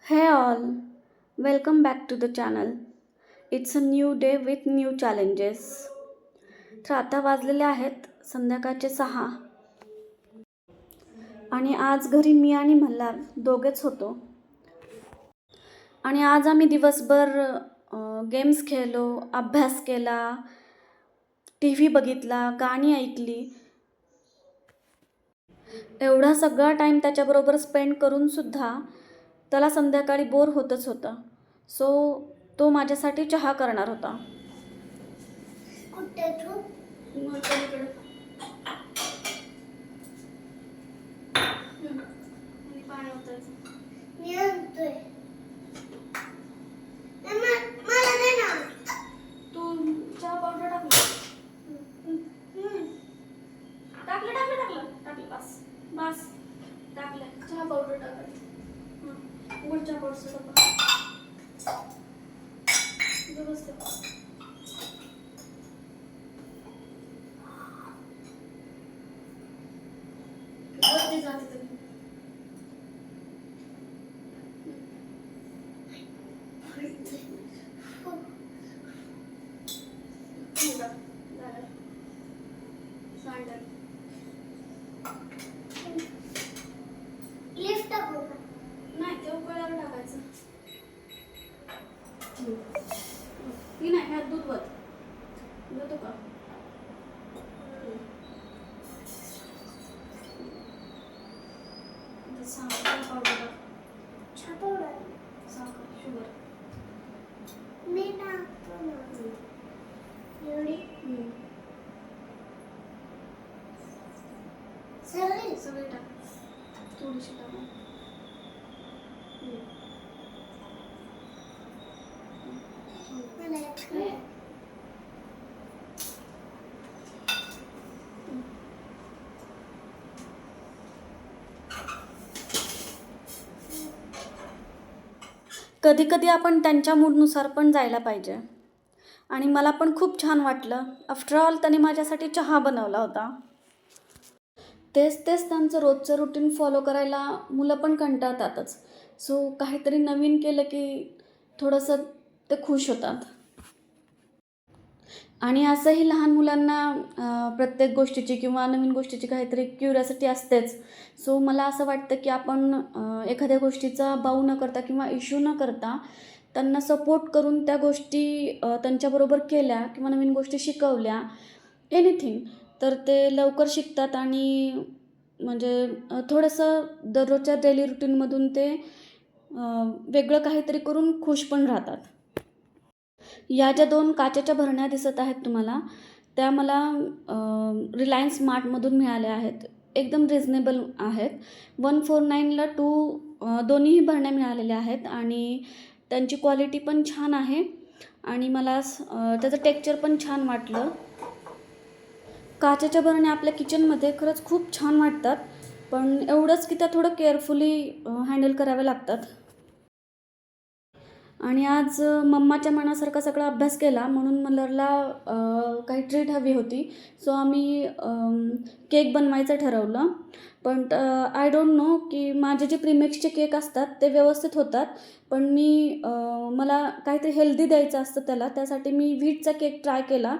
Hey all, welcome back to the channel. It's a new day with new challenges. तर आता वाजलेले आहेत संध्याकाळचे 6 आणि आज घरी मी आणि मल्हार दोघेच होतो. आणि आज आम्ही दिवसभर गेम्स खेळलो, अभ्यास केला, टी व्ही बघितला, गाणी ऐकली. एवढा सगळा टाईम त्याच्याबरोबर स्पेंड करूनसुद्धा त्याला संध्याकाळी बोर होतच होतं. सो तो माझ्यासाठी चहा करणार होता. तू चहा पावडर टाकलं बस बस टाकलं चहा पावडर टाकलं उघड चहा पावडर व्यवस्थित वरती जाते तुम्ही लिफ्ट नाही ते उकळल्यावर टाकायचं. मी नाही ह्यात दूध वत देतो का साखर पावडर साखर शुगर मी टाकतो ना एवढी सगळे टाक थोडीशी टाक कधी कधी आपण त्यांच्या मूडनुसार पण जायला पाहिजे. आणि मला पण खूप छान वाटलं. आफ्टर ऑल त्याने माझ्यासाठी चहा बनवला होता. तेच त्यांचं रोजचं रुटीन फॉलो करायला मुलं पण कंटाळतातच. सो काहीतरी नवीन केलं की थोडंसं ते खुश होतात. आणि असंही लहान मुलांना प्रत्येक गोष्टीची किंवा नवीन गोष्टीची काहीतरी क्युरिओसिटी असतेच. सो मला असं वाटतं की आपण एखाद्या गोष्टीचा बाऊ न करता किंवा इश्यू न करता त्यांना सपोर्ट करून त्या गोष्टी त्यांच्याबरोबर केल्या किंवा नवीन गोष्टी शिकवल्या एनिथिंग तर ते लवकर शिकतात आणि म्हणजे थोडंसं दररोजच्या डेली रुटीनमधून ते वेगळं काहीतरी करून खुश पण राहतात. या ज्या 2 काचेच्या भरण्या दिसत आहेत तुम्हाला त्या मला रिलायन्स स्मार्टमधून मिळाल्या आहेत. एकदम रिजनेबल आहेत. 149ला 2 दोन्हीही भरण्या मिळालेल्या आहेत आणि त्यांची क्वालिटी पण छान आहे आणि मला त्याचं टेक्स्चर पण छान वाटलं. काचेच्या भरण्या आपल्या किचनमध्ये खरंच खूप छान वाटतात, पण एवढंच की त्या थोडं केअरफुली हँडल कराव्या लागतात. आणि आज मम्माच्या मनासारखा सगळा अभ्यास केला म्हणून मल्हारला काही ट्रीट हवी होती. सो आम्ही केक बनवायचं ठरवलं. पण आय डोंट नो की माझे जे प्रीमिक्सचे केक असतात ते व्यवस्थित होतात, पण मला काहीतरी हेल्दी द्यायचं असतं त्याला, त्यासाठी मी व्हीटचा केक ट्राय केला.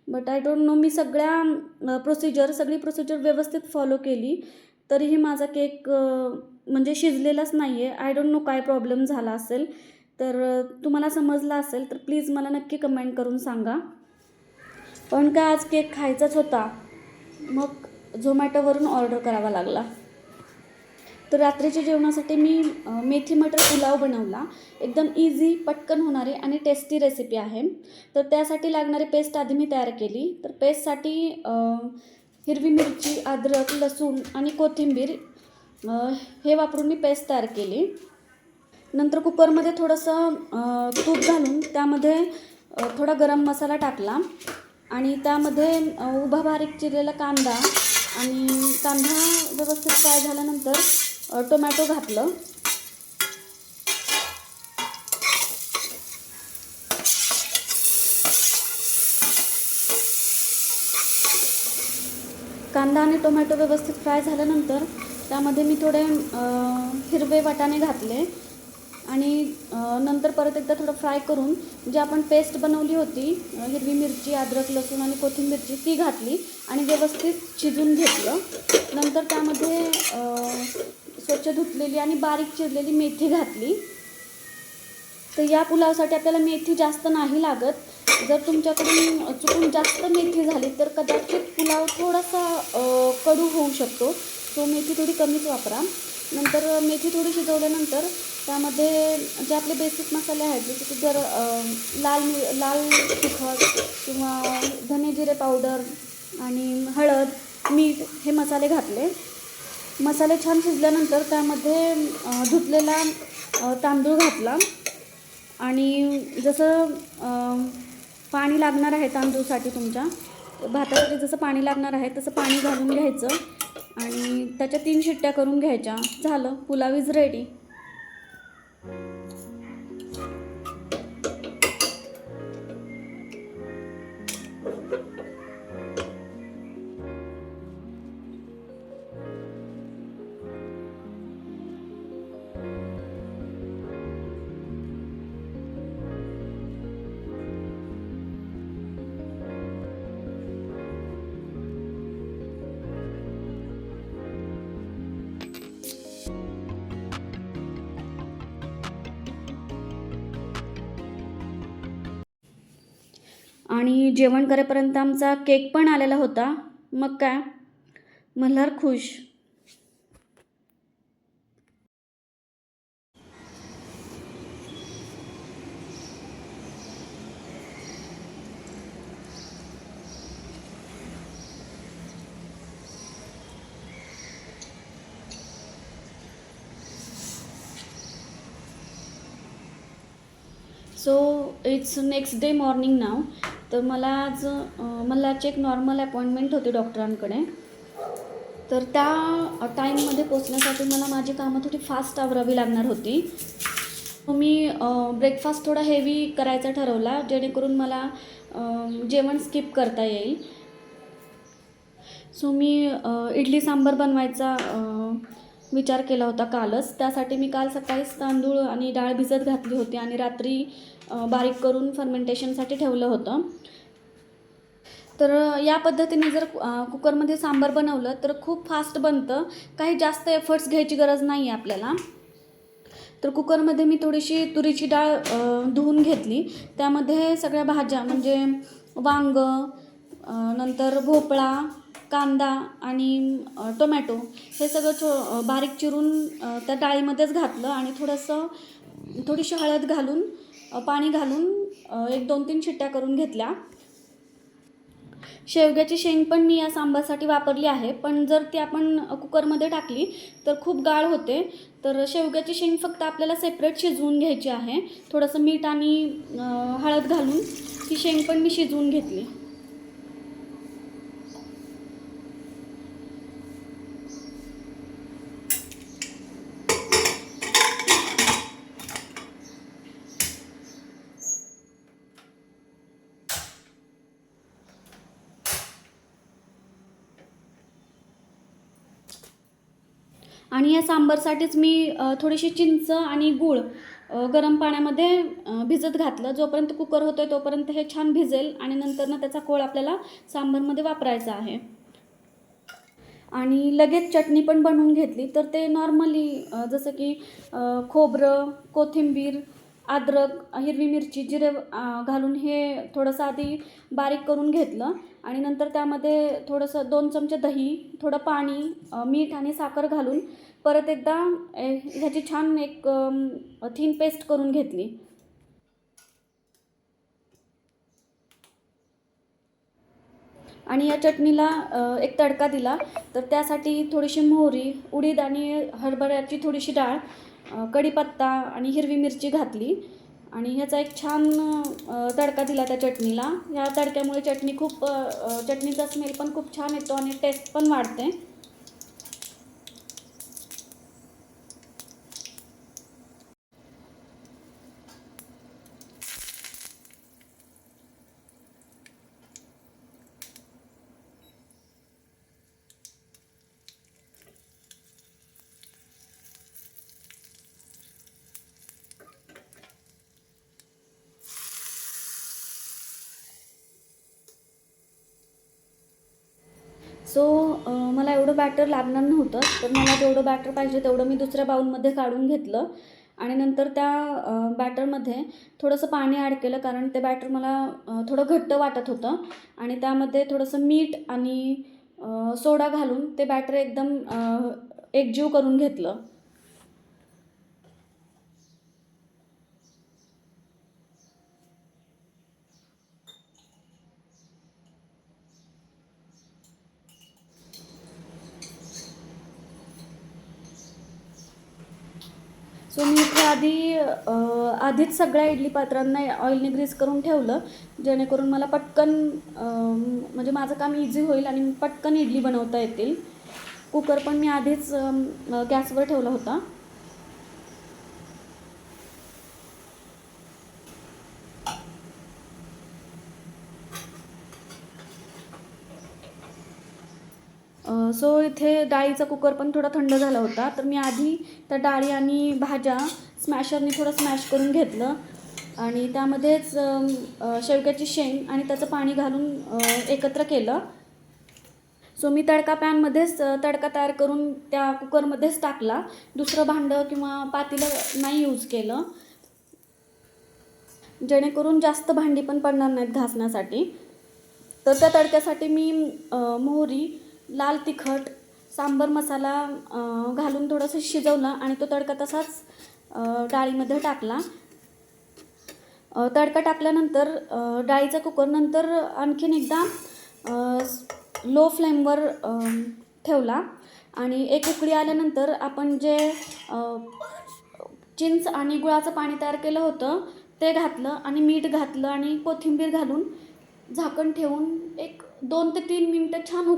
बट आय डोंट नो मी सगळी प्रोसिजर व्यवस्थित फॉलो केली तरीही माझा केक म्हणजे शिजलेलाच नाही आहे. आय डोंट नो काय प्रॉब्लेम झाला असेल. तर तुम्हाला समजलं असेल तर प्लीज मला नक्की कमेंट करून सांगा. पण काय आज केक खायचाच होता, मग झोमॅटोवरून ऑर्डर करावा लागला. तर रात्रीच्या जेवणासाठी मी मेथी मटर पुलाव बनवला. एकदम इझी, पटकन होणारी आणि टेस्टी रेसिपी आहे. तर त्यासाठी लागणारी पेस्ट आधी मी तयार केली. तर पेस्टसाठी हिरवी मिरची, अद्रक, लसूण आणि कोथिंबीर हे वापरून मी पेस्ट तयार केली. नंतर कुकरमध्ये थोडंसं तूप घालून त्यामध्ये थोडा गरम मसाला टाकला आणि त्यामध्ये उभा बारीक चिरलेला कांदा आणि कांदा व्यवस्थित फ्राय झाल्यानंतर टोमॅटो घातलं. कांदा आणि टोमॅटो व्यवस्थित फ्राय झाल्यानंतर त्यामध्ये मी थोडे हिरवे वाटाणे घातले आणि नंतर परत एकदा थोडं फ्राय करून जी आपण पेस्ट बनवली होती हिरवी मिरची, अद्रक, लसूण आणि कोथिंबीरची ती घातली आणि व्यवस्थित शिजवून घेतलं. नंतर त्यामध्ये स्वच्छ धुतलेली आणि बारीक चिरलेली मेथी घातली. तर या पुलावसाठी आपल्याला मेथी जास्त नाही लागत. जर तुमच्याकडून चुकून जास्त मेथी झाली तर कदाचित पुलाव थोडासा कडू होऊ शकतो. सो मेथी थोडी कमीच वापरा. नंतर मेथी थोडी शिजवल्यानंतर त्यामध्ये जे आपले बेसिक मसाले आहेत, जसे की जर लाल तिखट किंवा धने जिरे पावडर आणि हळद, मीठ हे मसाले घातले. मसाले छान शिजल्यानंतर त्यामध्ये धुतलेला तांदूळ घातला आणि जसं पाणी लागणार आहे तांदूळसाठी, तुमच्या भातासाठी जसं पाणी लागणार आहे तसं पाणी घालून घ्यायचं आणि त्याच्या 3 शिट्ट्या करून घ्यायच्या. झालं, पुलाव इज रेडी. आणि जेवण करेपर्यंत आमचा केक पण आलेला होता. मग काय, मल्हार खुश. So it's next day morning now. तर मला आज मल्हारची एक नॉर्मल अपॉइंटमेंट होती डॉक्टरांकडे. तर त्या टाईममध्ये पोचण्यासाठी मला माझी कामं थोडी फास्ट आवरावी लागणार होती. मी ब्रेकफास्ट थोडा हेवी करायचा ठरवला, जेणेकरून मला जेवण स्किप करता येईल. सो मी इडली सांबार बनवायचा विचार केला होता कालच. त्यासाठी मी काल सकाळीच तांदूळ आणि डाळ भिजत घातली होती आणि रात्री बारीक करून फर्मेंटेशनसाठी ठेवलं होतं. तर या पद्धतीने जर कुकरमध्ये सांबार बनवलं तर खूप फास्ट बनतं. काही जास्त एफर्ट्स घ्यायची गरज नाही आहे आपल्याला. तर कुकरमध्ये मी थोडीशी तुरीची डाळ धुवून घेतली. त्यामध्ये सगळ्या भाज्या म्हणजे वांगं, नंतर भोपळा, कांदा आणि टोमॅटो हे सगळं बारीक चिरून त्या डाळीमध्येच घातलं आणि थोडीशी हळद घालून पाणी घालून 1-2-3 शिट्ट्या करून घेतल्या. शेवग्याची शेंग पण मी या सांबारसाठी वापरली आहे, पण जर ती आपण कुकरमध्ये टाकली तर खूप गाळ होते. तर शेवग्याची शेंग फक्त आपल्याला सेपरेट शिजवून घ्यायची आहे. थोडंसं मीठ आणि हळद घालून ही शेंग पण मी शिजवून घेतली. आणि या सांबारसाठीच मी थोडीशी चिंच आणि गूळ गरम पाण्यामध्ये भिजत घातलं. जोपर्यंत कुकर होतोय तोपर्यंत हे छान भिजेल आणि नंतर त्याचा कोळ आपल्याला सांबारमध्ये वापरायचा आहे. आणि लगेच चटणी पण बनवून घेतली. तर ते नॉर्मली जसं की खोबरं, कोथिंबीर, अद्रक, हिरवी मिरची, जिरे घालून हे थोडंसं आधी बारीक करून घेतलं आणि नंतर त्यामध्ये थोडंसं 2 चमचे दही, थोडं पाणी, मीठ आणि साखर घालून परत एकदा ह्याची छान एक थिन पेस्ट करून घेतली. आणि या चटणीला एक तडका दिला. तर त्यासाठी थोडीशी मोहरी, उडीद आणि हरभऱ्याची थोडीशी डाळ, कढीपत्ता आणि हिरवी मिरची घातली आणि ह्याचा एक छान तडका दिला त्या चटणीला. या तडक्यामुळे चटणीचा स्मेल पण खूप छान येतो आणि टेस्ट पण वाढते. सो मला एवढं बॅटर लागणार नव्हतं, तर मला जेवढं बॅटर पाहिजे तेवढं मी दुसऱ्या बाउलमध्ये काढून घेतलं आणि नंतर त्या बॅटरमध्ये थोडंसं पाणी ॲड केलं, कारण ते बॅटर मला थोडं घट्ट वाटत होतं आणि त्यामध्ये थोडंसं मीठ आणि सोडा घालून ते बॅटर एकदम एकजीव करून घेतलं. सो मी इथे आधीच सगळ्या इडली पात्रांना ऑइलने ग्रीस करून ठेवलं, जेणेकरून मला पटकन म्हणजे माझं काम इझी होईल आणि पटकन इडली बनवता येतील. कुकर पण मी आधीच गॅसवर ठेवला होता. सो इथे डाळीचा कुकर पण थोडा थंड झाला होता, तर मी आधी त्या डाळी आणि भाज्या स्मॅशरने थोडं स्मॅश करून घेतलं आणि त्यामध्येच शेवग्याची शेंग आणि त्याचं पाणी घालून एकत्र केलं. सो मी तडका पॅनमध्येच तडका तयार करून त्या कुकरमध्येच टाकला. दुसरं भांडं किंवा पातेलं नाही यूज केलं, जेणेकरून जास्त भांडी पण पडणार नाहीत घासण्यासाठी. तर त्या तडक्यासाठी मी मोहरी, लाल तिखट, सांबर मसाला घालून थोडंसं शिजवलं आणि तो तडका तसाच डाळीमध्ये टाकला. तडका टाकल्यानंतर डाळीचा कुकर नंतर आणखीन एकदा लो फ्लेमवर ठेवला आणि एक उकळी आल्यानंतर आपण जे चिंच आणि गुळाचं पाणी तयार केलं होतं ते घातलं आणि मीठ घातलं आणि कोथिंबीर घालून झाकण ठेवून एक 2 ते 3 मिनटं छान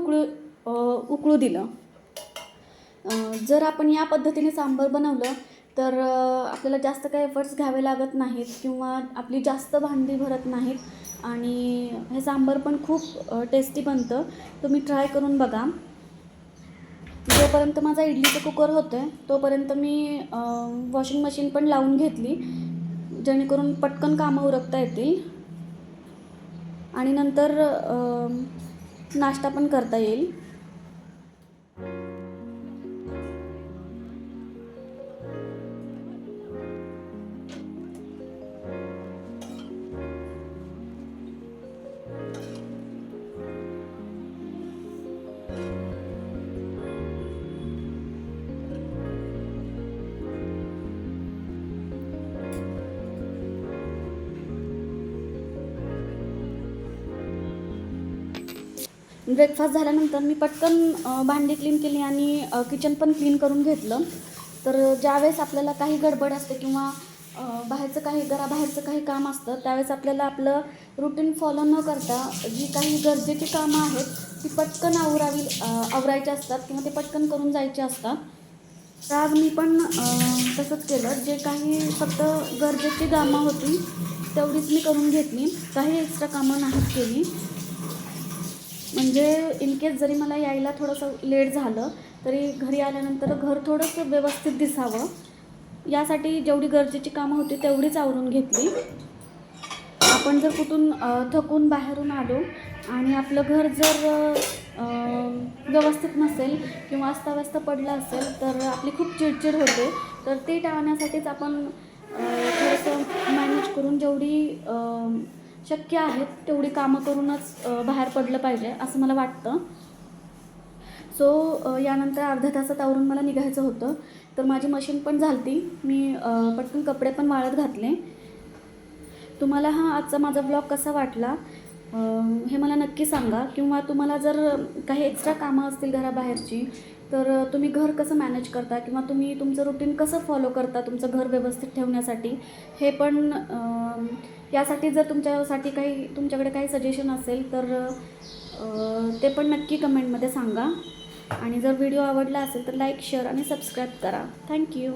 उकळू दिलं. जर आपण या पद्धतीने सांबार बनवलं तर आपल्याला जास्त काही एफर्ट्स घ्यावे लागत नाहीत किंवा आपली जास्त भांडी भरत नाहीत आणि हे सांबार पण खूप टेस्टी बनतं. तुम्ही ट्राय करून बघा. जोपर्यंत माझा इडलीचं कुकर होतं तोपर्यंत मी वॉशिंग मशीन पण लावून घेतली, जेणेकरून पटकन कामं उरकता येतील आणि नंतर नाश्ता पण करता येईल. ब्रेकफास्ट झाल्यानंतर मी पटकन भांडी क्लीन केली आणि किचन पण क्लीन करून घेतलं. तर ज्यावेळेस आपल्याला काही गडबड असते किंवा घराबाहेरचं काही काम असतं, त्यावेळेस आपल्याला आपलं रुटीन फॉलो न करता जी काही गरजेची कामं आहेत ती पटकन आवरायची असतात किंवा ते पटकन करून जायचे असतात. तर आज मी पण तसंच केलं. जे काही फक्त गरजेची कामं होती तेवढीच मी करून घेतली, काही एक्स्ट्रा कामं नाहीत केली. म्हणजे इन केस जरी मला यायला थोडंसं लेट झालं तरी घरी आल्यानंतर घर थोडंसं व्यवस्थित दिसावं यासाठी जेवढी गरजेची कामं होती तेवढीच आवरून घेतली. आपण जर कुठून थकून बाहेरून आलो आणि आपलं घर जर व्यवस्थित नसेल किंवा अस्ताव्यस्त पडलं असेल तर आपली खूप चिडचिड होते. तर ते टाळण्यासाठीच आपण थोडंसं मॅनेज करून जेवढी शक्य आहेत तेवढी कामं करूनच बाहेर पडलं पाहिजे असं मला वाटतं. सो यानंतर अर्ध्या तासात आवरून मला निघायचं होतं, तर माझी मशीन पण झालती. मी पटकन कपडे पण वाळत घातले. तुम्हाला आजचा माझा ब्लॉग कसा वाटला हे मला नक्की सांगा, किंवा तुम्हाला जर काही एक्स्ट्रा कामं असतील घराबाहेरची तर तुम्ही घर कसं मॅनेज करता किंवा तुम्ही तुमचं रुटीन कसं फॉलो करता तुमचं घर व्यवस्थित ठेवण्यासाठी, हे पण यासाठी जर तुमच्याकडे काही सजेशन असेल तर ते पण नक्की कमेंटमध्ये सांगा. आणि जर व्हिडिओ आवडला असेल तर लाईक, शेअर आणि सबस्क्राईब करा. थँक्यू.